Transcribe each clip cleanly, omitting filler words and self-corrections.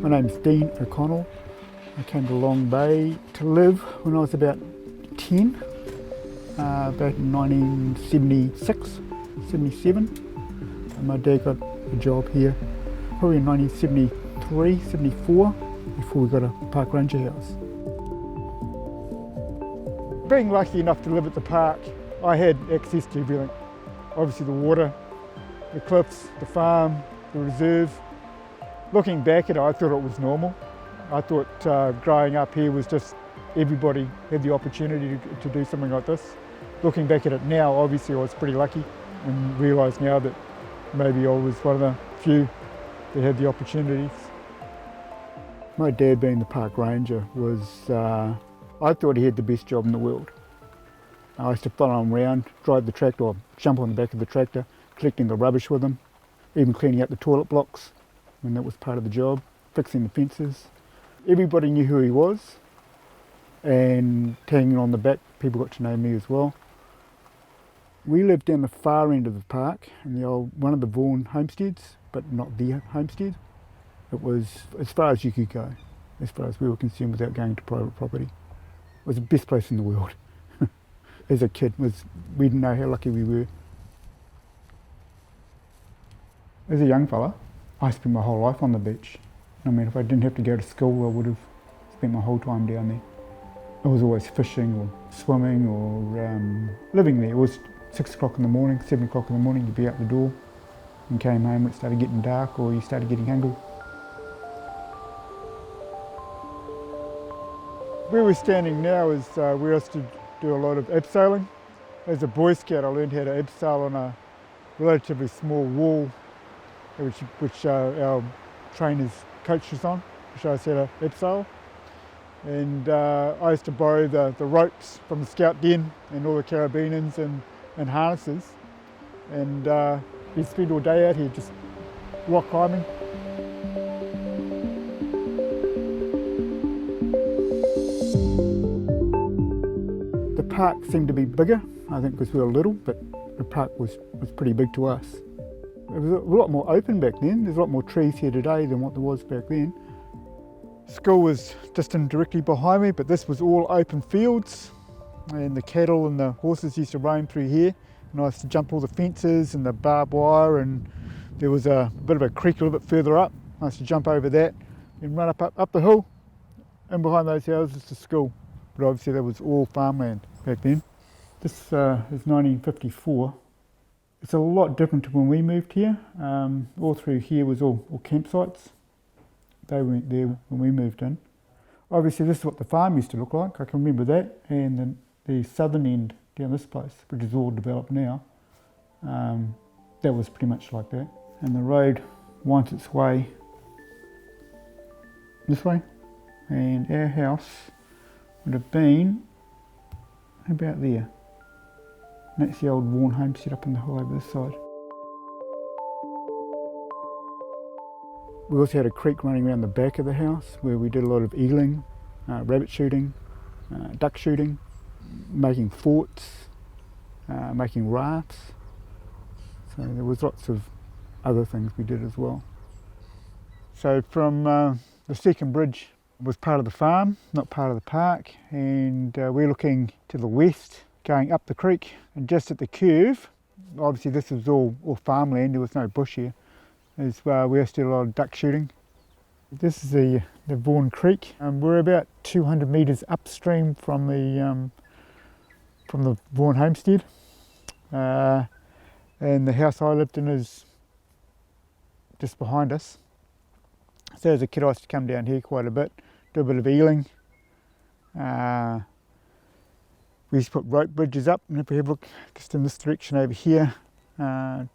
My name's Dean O'Connell. I came to Long Bay to live when I was about 10, back in 1976, 77. And my dad got a job here probably in 1973, 74, before we got a park ranger house. Being lucky enough to live at the park, I had access to everything. Obviously the water, the cliffs, the farm, the reserve. Looking back at it, I thought it was normal. I thought growing up here was just everybody had the opportunity to do something like this. Looking back at it now, obviously I was pretty lucky and realise now that maybe I was one of the few that had the opportunities. My dad being the park ranger was, I thought he had the best job in the world. I used to follow him around, drive the tractor, or jump on the back of the tractor, collecting the rubbish with him, even cleaning out the toilet blocks when that was part of the job, fixing the fences. Everybody knew who he was, and tagging on the back, people got to know me as well. We lived down the far end of the park, in the old, one of the Vaughan homesteads, but not the homestead. It was as far as you could go, as far as we were concerned, without going to private property. It was the best place in the world. As a kid, we didn't know how lucky we were. As a young fella, I spent my whole life on the beach. I mean, if I didn't have to go to school, I would have spent my whole time down there. I was always fishing or swimming or living there. It was 6 o'clock in the morning, 7 o'clock in the morning, you'd be out the door and came home when it started getting dark or you started getting hungry. Where we're standing now is where I used to do a lot of abseiling. As a Boy Scout, I learned how to abseil on a relatively small wall which our trainers coached us on, to show us how to abseil. And I used to borrow the ropes from the scout den and all the carabiners and harnesses, and we'd spend all day out here just rock climbing. The park seemed to be bigger, I think because we were little, but the park was pretty big to us. It was a lot more open back then. There's a lot more trees here today than what there was back then. School was just directly behind me, but this was all open fields, and the cattle and the horses used to roam through here, and I used to jump all the fences and the barbed wire, and there was a bit of a creek a little bit further up. I used to jump over that and run up the hill, and behind those houses to school. But obviously that was all farmland back then. This is 1954. It's a lot different to when we moved here. All through here was all campsites. They weren't there when we moved in. Obviously this is what the farm used to look like, I can remember that, and then the southern end down this place, which is all developed now, that was pretty much like that. And the road winds its way this way, and our house would have been about there. And that's the old Vaughan homestead up in the hill over this side. We also had a creek running around the back of the house where we did a lot of eagling, rabbit shooting, duck shooting, making forts, making rafts. So there was lots of other things we did as well. So from the second bridge was part of the farm, not part of the park, and we're looking to the west, going up the creek, and just at the curve, obviously this was all farmland, there was no bush here, is where we used to do a lot of duck shooting. This is the Vaughan Creek. We're about 200 metres upstream from the Vaughan homestead, and the house I lived in is just behind us. So as a kid I used to come down here quite a bit, do a bit of eagling. We used to put rope bridges up, and if we have a look just in this direction over here,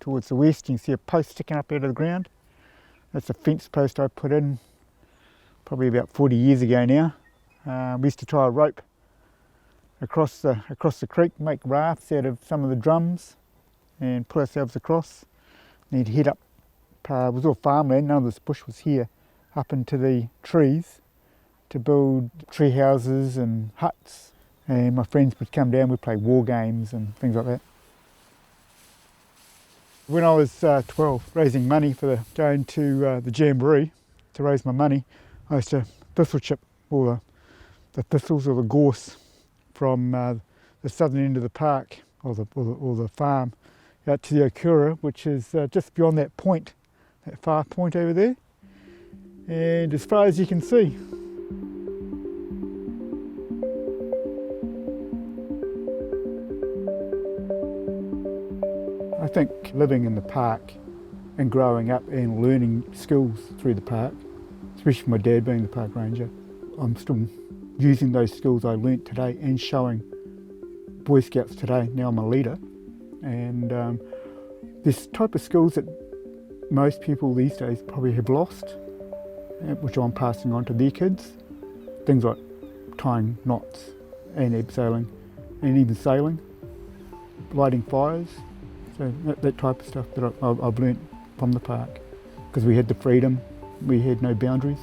towards the west, you can see a post sticking up out of the ground. That's a fence post I put in probably about 40 years ago now. We used to tie a rope across the creek, make rafts out of some of the drums and put ourselves across. And you'd head up, it was all farmland, none of this bush was here, up into the trees to build tree houses and huts. And my friends would come down, we'd play war games and things like that. When I was 12, raising money for going to the Jamboree to raise my money, I used to thistle chip all the thistles or the gorse from the southern end of the park or the farm out to the Okura, which is just beyond that point, that far point over there, and as far as you can see. I think living in the park and growing up and learning skills through the park, especially my dad being the park ranger, I'm still using those skills I learnt today and showing Boy Scouts today. Now I'm a leader, and this type of skills that most people these days probably have lost, which I'm passing on to their kids. Things like tying knots and abseiling and even sailing, lighting fires. So that type of stuff that I've learnt from the park, because we had the freedom, we had no boundaries.